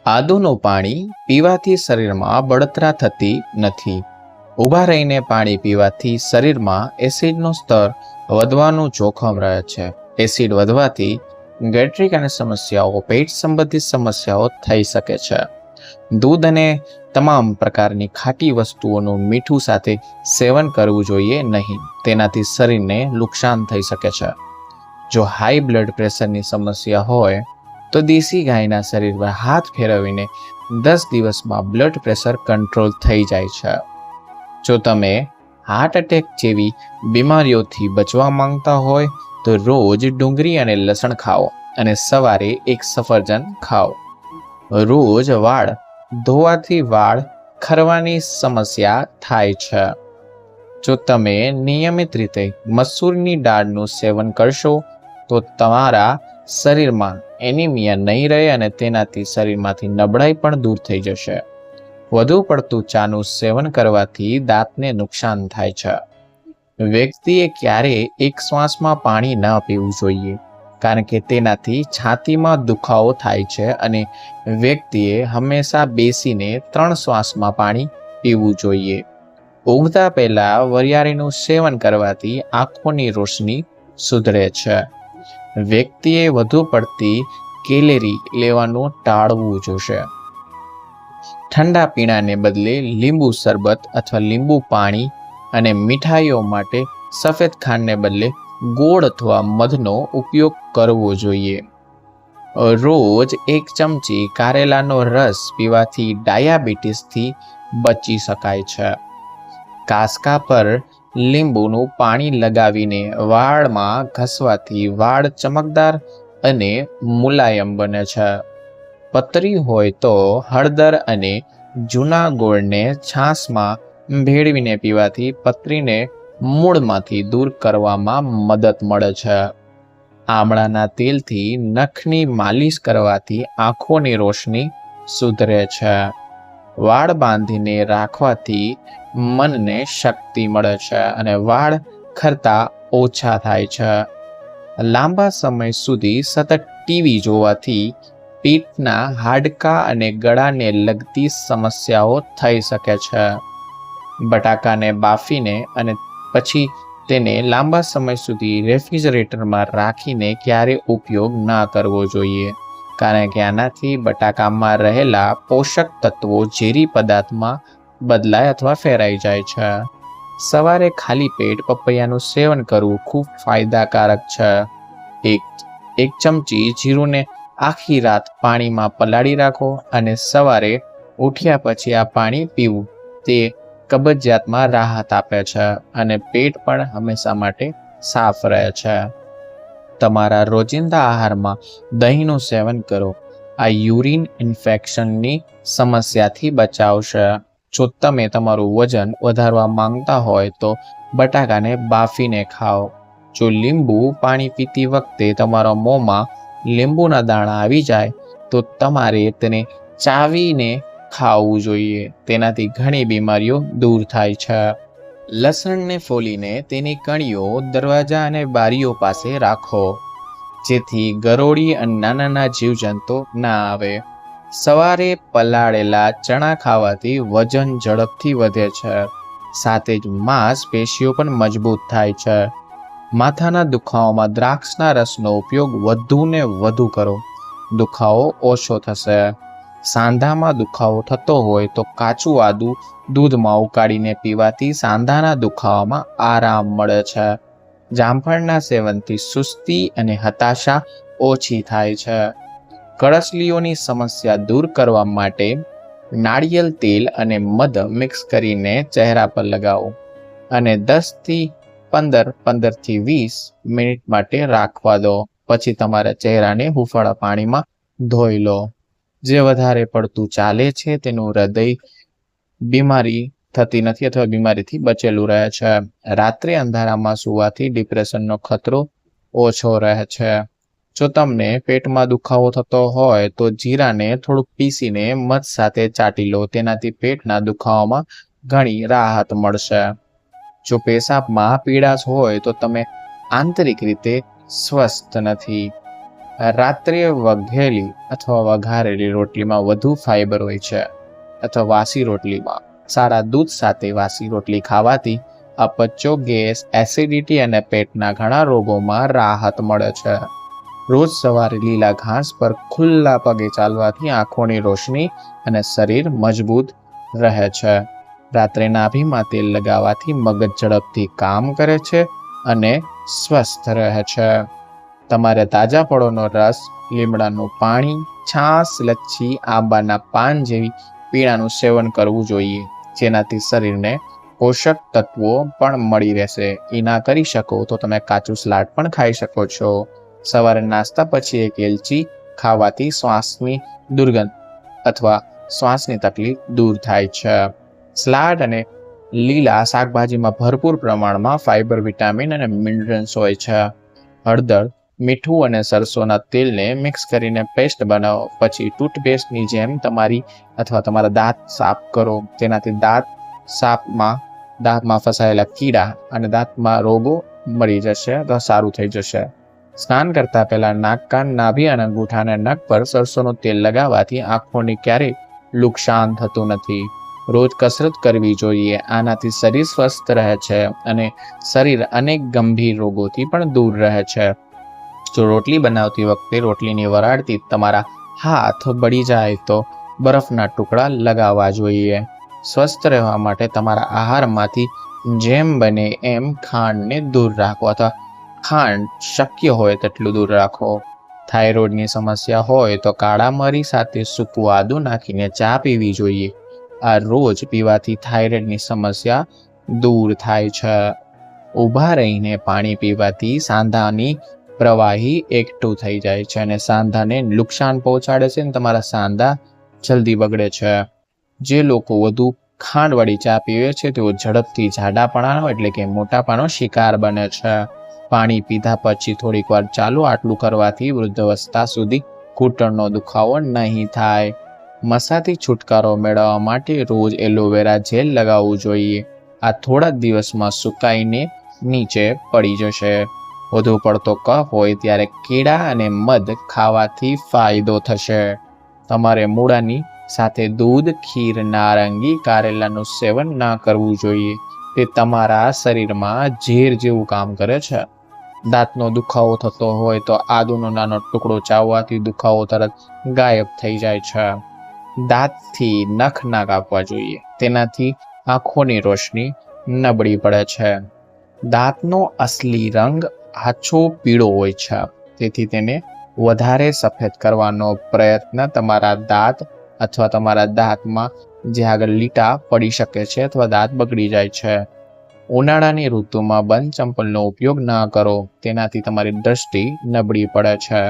આદુનું પાણી પીવાથી શરીરમાં બળતરા થતી નથી. ઊભા રહીને પાણી પીવાથી શરીરમાં એસિડનું સ્તર વધવાનું જોખમ રહે છે. એસિડ વધવાથી ગેસ્ટ્રિક અને સમસ્યાઓ, પેટ સંબંધિત સમસ્યાઓ થઈ શકે છે. દૂધ અને તમામ પ્રકારની ખાટી વસ્તુઓનું મીઠું સાથે સેવન કરવું જોઈએ નહીં. તેનાથી શરીરને નુકસાન થઈ શકે છે. જો હાઈ બ્લડ પ્રેશરની સમસ્યા હોય તો દેશી ગાયના શરીર પર હાથ ફેરવીને 10 દિવસમાં બ્લડ પ્રેશર કંટ્રોલ થઈ જાય છે. જો તમે હાર્ટ એટેક જેવી બીમારીઓથી બચવા માંગતા હોય તો રોજ ડુંગળી અને લસણ ખાઓ અને સવારે એક સફરજન ખાઓ. રોજ વાળ ધોવાથી વાળ ખરવાની સમસ્યા થાય છે. જો તમે નિયમિત રીતે મસૂરની દાળનું સેવન કરશો તો તમારા શરીરમાં એનિમિયા નહીં રહે અને તેનાથી શરીરમાંથી નબળાઈ પણ દૂર થઈ જશે. વધુ પડતું ચાનું સેવન કરવાથી દાંતને નુકસાન થાય છે. વ્યક્તિએ ક્યારેય એક શ્વાસમાં પાણી ન પીવું જોઈએ, કારણ કે તેનાથી છાતીમાં દુખાવો થાય છે અને વ્યક્તિએ હંમેશા બેસીને 3 શ્વાસમાં પાણી પીવું જોઈએ. ઊંઘતા પહેલા વરિયાળીનું સેવન કરવાથી આંખોની રોશની સુધરે છે. વ્યક્તિએ વધુ પડતી કેલેરી લેવાનું ટાળવું જોશે. ઠંડા પીણાને બદલે લીંબુ શરબત અથવા લીંબુ પાણી અને મીઠાઈઓ માટે સફેદ ખાંડને બદલે ગોળ અથવા મધનો ઉપયોગ કરવો જોઈએ. રોજ 1 ચમચી કારેલાનો રસ પીવાથી ડાયાબિટીસથી બચી શકાય છે. કાસકા પર લીંબુનું પાણી લગાવીને વાળમાં ઘસવાથી વાળ ચમકદાર અને મુલાયમ બને છે. પતરી હોય તો હળદર અને જૂના ગોળને છાશમાં ભેળવીને પીવાથી પતરીને મૂળમાંથી દૂર કરવામાં મદદ મળે છે. આમળાના તેલથી નખની માલિશ કરવાથી આંખોની રોશની સુધરે છે. વાળ બાંધીને રાખવાથી મનને શક્તિ મળે છે અને વાળ ખરતા ઓછા થાય છે. લાંબા સમય સુધી સતત ટીવી જોવાથી પેટના હાડકાં અને ગળાને લગતી સમસ્યાઓ થઈ શકે છે. બટાકાને બાફીને અને પછી તેને લાંબા સમય સુધી રેફ્રિજરેટરમાં રાખીને ક્યારેય ઉપયોગ ન કરવો જોઈએ, કારણ કે આનાથી બટાકામાં રહેલા પોષક તત્વો ઝેરી પદાર્થમાં બદલાય અથવા ફેરાઈ જાય છે. સવારે ખાલી પેટ પપૈયાનું સેવન કરવું ખૂબ ફાયદાકારક છે. એક ચમચી જીરુંને આખી રાત પાણીમાં પલાળી રાખો અને સવારે ઉઠ્યા પછી આ પાણી પીવું. તે કબજિયાતમાં રાહત આપે છે અને પેટ પણ હંમેશા માટે સાફ રહે છે. તમારા રોજિંદા આહારમાં દહીંનું સેવન કરો. આ યુરિન ઇન્ફેક્શનની સમસ્યાથી બચાવશે. જો તમે તમારું વજન વધારવા માંગતા હોય તો બટાકાને બાફીને ખાઓ. જો લીંબુ પાણી પીતી વખતે તમારા મોંમાં લીંબુના દાણા આવી જાય તો તમારે તેને ચાવીને ખાવું જોઈએ. તેનાથી ઘણી બીમારીઓ દૂર થાય છે. લસણને ફોલીને તેની કણીઓ દરવાજા અને બારીઓ પાસે રાખો, જેથી ગરોળી અને નાના જીવજંતુ ના આવે. સવારે પલાળેલા ચણા ખાવાથી વજન ઝડપથી વધે છે. સાથે જ માંસપેશીઓ પણ મજબૂત થાય છે. માથાના દુખાવામાં દ્રાક્ષના રસનો ઉપયોગ વધુને વધુ કરો. દુખાવો ઓછો થશે. સાંધામાં દુખાવો થતો હોય તો કાચું આદુ દૂધમાં ઉકાળીને પીવાથી સાંધાના દુખાવામાં આરામ મળે છે. જામફળના સેવનથી સુસ્તી અને હતાશા ઓછી થાય છે. કરચલીઓની સમસ્યા દૂર કરવા માટે નાળિયેર તેલ અને મધ મિક્સ કરીને ચહેરા પર લગાવો અને 15 થી 20 મિનિટ માટે રાખવા દો. પછી તમારા ચહેરાને હૂંફાળા પાણીમાં ધોઈ લો. જે વધારે પડતું ચાલે છે તેનું હૃદય બીમારી થતી નથી અથવા બીમારીથી બચેલું રહે છે. રાત્રે અંધારામાં સૂવાથી ડિપ્રેશનનો ખતરો ઓછો રહે છે. જો તમને પેટમાં દુખાવો થતો હોય તો જીરાને થોડુંક પીસીને મધ સાથે ચાટી લો. તેનાથી પેટના દુખાવામાં ઘણી રાહત મળશે. જો પેશાબમાં પીડાશ હોય તો તમે આંતરિક રીતે સ્વસ્થ નથી. રાત્રે વઘેલી અથવા વઘારેલી રોટલીમાં વધુ ફાઈબર હોય છે, અથવા વાસી રોટલીમાં. સારા દૂધ સાથે વાસી રોટલી ખાવાથી અપચો, ગેસ, એસિડિટી અને પેટના ઘણા રોગોમાં રાહત મળે છે. રોજ સવારે લીલા ઘાસ પર ખુલ્લા પગે ચાલવાથી આંખોની રોશની અને શરીર મજબૂત રહે છે. રાત્રે નાભીમાં તેલ લગાવવાથી મગજ ઝડપથી કામ કરે છે અને સ્વસ્થ રહે છે. તમારે તાજા ફળોનો રસ, લીમડાનું પાણી, છાશ, લચ્છી, આંબાના પાન જેવી પીણાનું સેવન કરવું જોઈએ, જેનાથી શરીરને પોષક તત્વો પણ મળી રહેશે. એ ના કરી શકો તો તમે કાચું સલાડ પણ ખાઈ શકો છો. સવારે નાસ્તા પછી એક એલચી ખાવાથી શ્વાસની દુર્ગંધ અથવા શ્વાસની તકલીફ દૂર થાય છે. સલાડ અને લીલા શાકભાજીમાં ભરપૂર પ્રમાણમાં ફાઈબર, વિટામિન અને મિનરલ્સ હોય છે. હળદર, મીઠું અને સરસોના તેલને મિક્સ કરીને પેસ્ટ બનાવો. પછી ટૂથપેસ્ટની જેમ તમારા દાંત સાફ કરો. તેનાથી દાંતમાં ફસાયેલા કીડા અને દાંતમાં રોગો મરી જશે, તો સારું થઈ જશે. સ્નાન કરતા પહેલા નાક, કાન, નાભી અને અંગૂઠાના નખ પર સરસોનું તેલ લગાવવાથી આંખોની ક્યારેય નુકસાન થતું નથી. રોજ કસરત કરવી જોઈએ. આનાથી શરીર સ્વસ્થ રહે છે અને શરીર અનેક ગંભીર રોગોથી પણ દૂર રહે છે. જો રોટલી બનાવતી વખતે રોટલીની વરાળથી તમારા હાથ બળી જાય તો બરફના ટુકડા લગાવવા જોઈએ. સ્વસ્થ રહેવા માટે તમારા આહારમાંથી જેમ બને એમ ખાંડને દૂર રાખો, અથવા ખાંડ શક્ય હોય તેટલું દૂર રાખો. થાઇરોઇડની સમસ્યા હોય તો કાળા મરી સાથે સૂકું આદું નાખીને ચા પીવી જોઈએ. આ રોજ પીવાથી થાઇરોઇડની સમસ્યા દૂર થાય છે. ઊભા રહીને પાણી પીવાથી સાંધાની પ્રવાહી એકઠું થઈ જાય છે અને સાંધાને નુકસાન પહોંચાડે છે અને તમારા સાંધા જલ્દી બગડે છે. જે લોકો વધુ ખાંડવાળી ચા પીવે છે તેઓ ઝડપથી જાડાપણાનો એટલે કે મોટાપાનો શિકાર બને છે. પાણી પીધા પછી થોડીક વાર ચાલો. આટલું કરવાથી વૃદ્ધાવસ્થા સુધી ઘૂંટણનો દુખાવો નહીં થાય. મસાથી છુટકારો મેળવવા માટે રોજ એલોવેરા જેલ લગાવવું જોઈએ. આ થોડા દિવસમાં સુકાઈને નીચે પડી જશે. વધુ પડતો કફ હોય ત્યારે કેળા અને મધ ખાવાથી ફાયદો થશે. તમારે મૂળાની સાથે દૂધ, ખીર, નારંગી, કારેલાનું સેવન ના કરવું જોઈએ. તે તમારા શરીરમાં ઝેર જેવું કામ કરે છે. દાંતનો દુખાવો થતો હોય તો આદુનો નાનો ટુકડો ચાવવાથી દુખાવો તરત ગાયબ થઈ જાય છે. દાંતથી નખ ના કાપવા જોઈએ. તેનાથી આંખોની રોશની નબળી પડે છે. દાંતનો અસલી રંગ આછો પીળો હોય છે, તેથી તેને વધારે સફેદ કરવાનો પ્રયત્ન તમારા દાંત અથવા તમારા દાંતમાં જે આગળ લીટા પડી શકે છે અથવા દાંત બગડી જાય છે. ઉનાળાની ઋતુમાં બંધ ચંપલનો ઉપયોગ ના કરો. તેનાથી તમારી દ્રષ્ટિ નબળી પડે છે.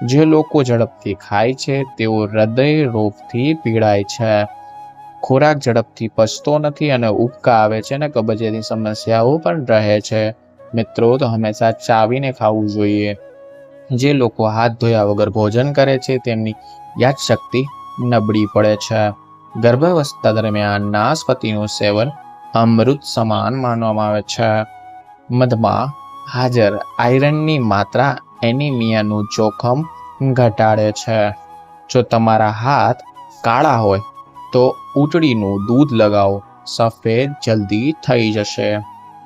જે લોકો ઝડપથી ખાય છે તેઓ હૃદય રોગથી પીડાય છે. ખોરાક ઝડપથી પચતો નથી અને ઉબકા આવે છે અને કબજિયાતની સમસ્યાઓ પણ રહે છે. મિત્રો, તો હંમેશા ચાવીને ખાવું જોઈએ. જે લોકો હાથ ધોયા વગર ભોજન કરે છે તેમની યાદશક્તિ નબળી પડે છે. ગર્ભાવસ્થા દરમિયાન નાશપતીનું સેવન અમૃત સમાન માનવામાં આવે છે. મધમાં હાજર આયરનની માત્રા એનિમિયાનું જોખમ ઘટાડે છે. જો તમારા હાથ કાળા હોય તો ઉટળીનું દૂધ લગાવો. સફેદ જલ્દી થઈ જશે.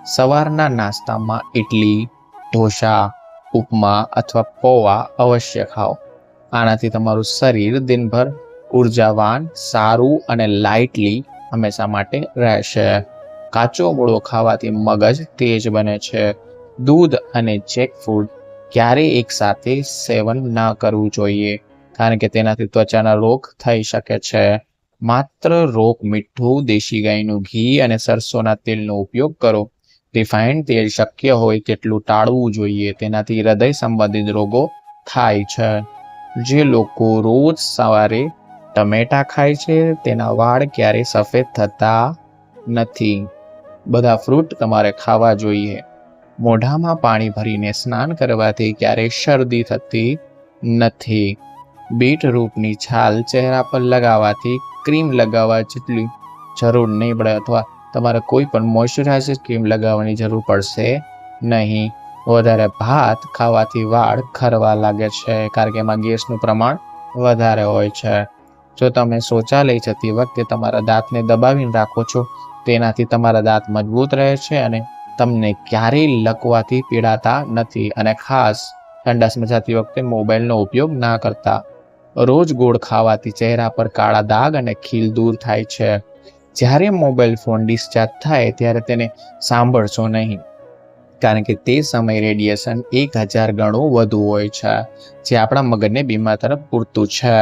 સવારના નાસ્તામાં ઇડલી, ઢોસા, ઉપમા અથવા પૌવા અવશ્ય ખાઓ. આનાથી તમારું શરીર દિનભર ઉર્જાવાન, સારું અને લાઇટલી હંમેશા માટે રહેશે. કાચો મૂળો ખાવાથી મગજ તેજ બને છે. દૂધ અને જેકફ્રૂટ ક્યારેય એકસાથે સેવન ના કરવું જોઈએ, કારણ કે તેનાથી ત્વચાના રોગ થઈ શકે છે. માત્ર રોગ મીઠું, દેશી ગાયનું ઘી અને સરસોના તેલનો ઉપયોગ કરો. રિફાઇન્ડ તેલ શક્ય હોય તેટલું ટાળવું જોઈએ. તેનાથી હૃદય સંબંધિત રોગો થાય છે. જે લોકો રોજ સવારે ટમેટા ખાય છે તેના વાળ ક્યારેય સફેદ થતા નથી. બધા ફ્રૂટ તમારે ખાવા જોઈએ. મોઢામાં પાણી ભરીને સ્નાન કરવાથી ક્યારેય શરદી થતી નથી. બીટરૂટની છાલ ચહેરા પર લગાવવાથી ક્રીમ લગાવવા જેટલી જરૂર નહીં પડે, અથવા તમારે કોઈ પણ મોઇશ્ચરાઇઝર ક્રીમ લગાવવાની જરૂર પડશે નહીં. વધારે ભાત ખાવાથી વાળ ખરવા લાગે છે, કારણ કે એમાં ગેસનું પ્રમાણ વધારે હોય છે. જો તમે શૌચાલય જતી વખતે તમારા દાંતને દબાવીને રાખો છો, તેનાથી તમારા દાંત મજબૂત રહે છે અને તમને ક્યારેય લકવાથી પીડાતા નથી. અને ખાસ સંડાસમાં જતી વખતે મોબાઈલનો ઉપયોગ ના કરતા. રોજ ગોળ ખાવાથી ચહેરા પર કાળા દાગ અને ખીલ દૂર થાય છે. જ્યારે મોબાઈલ ફોન ડિસ્ચાર્જ થાય ત્યારે તેને સાંભળશો નહીં, કારણ કે તે સમય રેડિયેશન 1000 ગણું વધુ હોય છે, જે આપણા મગજને બીમાર તરફ પૂરતું છે.